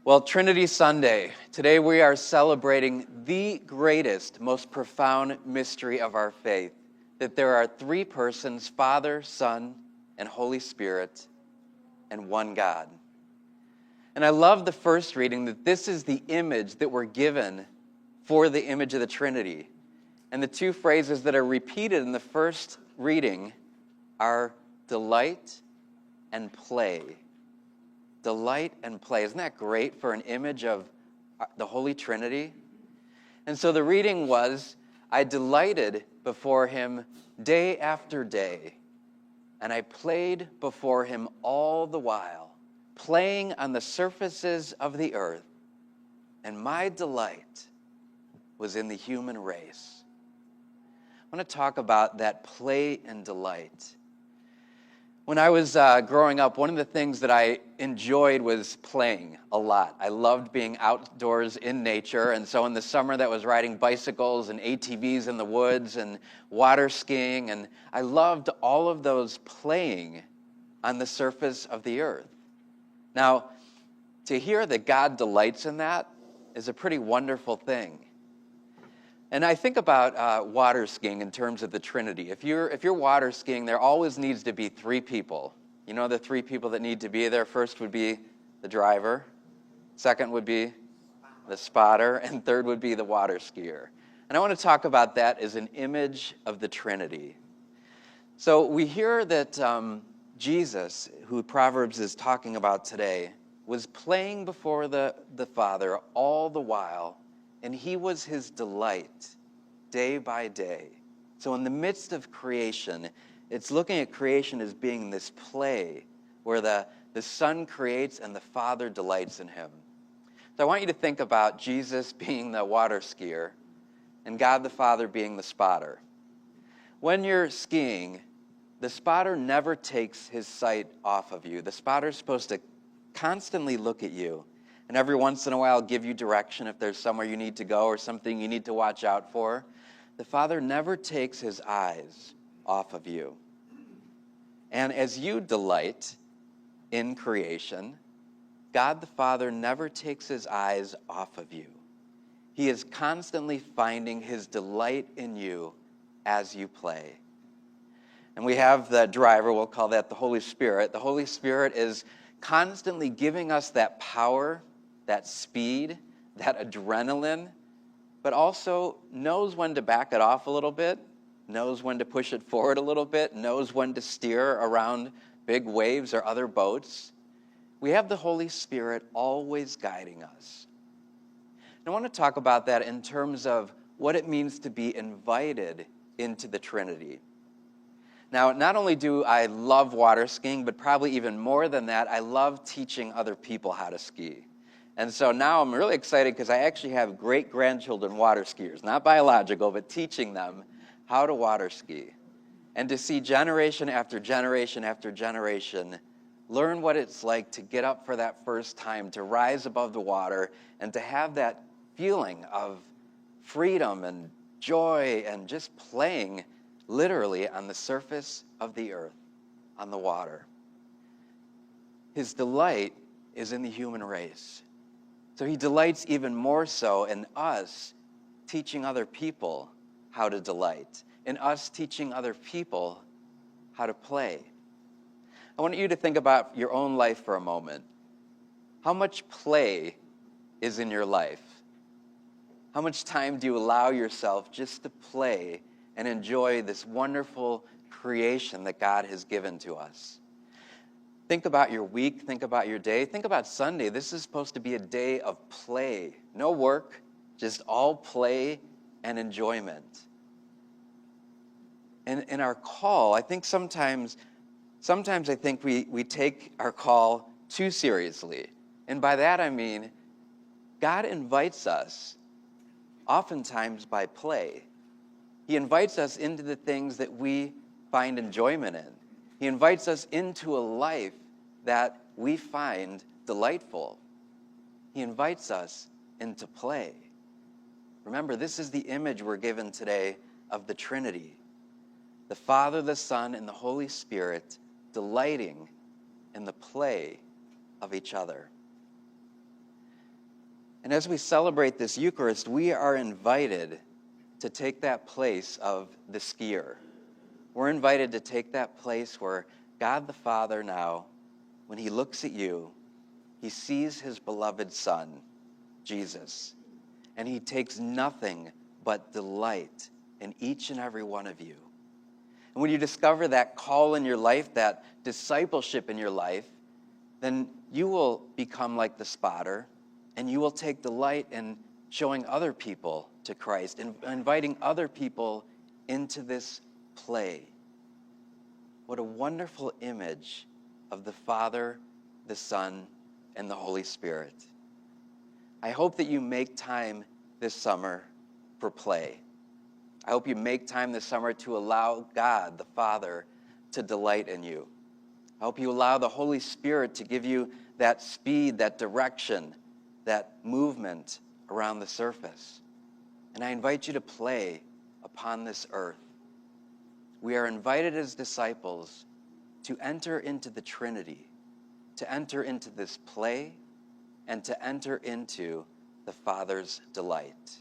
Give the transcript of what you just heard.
Well, Trinity Sunday, today we are celebrating the greatest, most profound mystery of our faith, that there are three persons, Father, Son, and Holy Spirit, and one God. And I love the first reading that this is the image that we're given for the image of the Trinity. And the two phrases that are repeated in the first reading are delight and play. Delight and play. Isn't that great for an image of the Holy Trinity? And so the reading was, I delighted before him day after day, and I played before him all the while, playing on the surfaces of the earth, and my delight was in the human race. I want to talk about that play and delight. When I was growing up, one of the things that I enjoyed was playing a lot. I loved being outdoors in nature, and so in the summer that was riding bicycles and ATVs in the woods and water skiing, and I loved all of those playing on the surface of the earth. Now, to hear that God delights in that is a pretty wonderful thing. And I think about water skiing in terms of the Trinity. If you're water skiing, there always needs to be three people. You know the three people that need to be there? First would be the driver, second would be the spotter, and third would be the water skier. And I want to talk about that as an image of the Trinity. So we hear that Jesus, who Proverbs is talking about today, was playing before the Father all the while, and he was his delight day by day. So in the midst of creation, it's looking at creation as being this play where the Son creates and the Father delights in him. So I want you to think about Jesus being the water skier and God the Father being the spotter. When you're skiing, the spotter never takes his sight off of you. The spotter's supposed to constantly look at you, and every once in a while give you direction if there's somewhere you need to go or something you need to watch out for. The Father never takes his eyes off of you. And as you delight in creation, God the Father never takes his eyes off of you. He is constantly finding his delight in you as you play. And we have the driver, we'll call that the Holy Spirit. The Holy Spirit is constantly giving us that power, that speed, that adrenaline, but also knows when to back it off a little bit, knows when to push it forward a little bit, knows when to steer around big waves or other boats. We have the Holy Spirit always guiding us. And I want to talk about that in terms of what it means to be invited into the Trinity. Now, not only do I love water skiing, but probably even more than that, I love teaching other people how to ski. And so now I'm really excited because I actually have great-grandchildren water skiers, not biological, but teaching them how to water ski. And to see generation after generation after generation learn what it's like to get up for that first time, to rise above the water, and to have that feeling of freedom and joy and just playing literally on the surface of the earth, on the water. His delight is in the human race. So he delights even more so in us teaching other people how to delight, in us teaching other people how to play. I want you to think about your own life for a moment. How much play is in your life? How much time do you allow yourself just to play and enjoy this wonderful creation that God has given to us? Think about your week, think about your day, think about Sunday. This is supposed to be a day of play. No work, just all play and enjoyment. And in our call, I think sometimes I think we take our call too seriously. And by that I mean, God invites us, oftentimes by play. He invites us into the things that we find enjoyment in. He invites us into a life that we find delightful. He invites us into play. Remember, this is the image we're given today of the Trinity. The Father, the Son, and the Holy Spirit delighting in the play of each other. And as we celebrate this Eucharist, we are invited to take that place of the skier. We're invited to take that place where God the Father now, when he looks at you, he sees his beloved Son, Jesus, and he takes nothing but delight in each and every one of you. And when you discover that call in your life, that discipleship in your life, then you will become like the spotter, and you will take delight in showing other people to Christ and inviting other people into this play. What a wonderful image of the Father, the Son, and the Holy Spirit. I hope that you make time this summer for play. I hope you make time this summer to allow God, the Father, to delight in you. I hope you allow the Holy Spirit to give you that speed, that direction, that movement around the surface. And I invite you to play upon this earth. We are invited as disciples to enter into the Trinity, to enter into this play, and to enter into the Father's delight.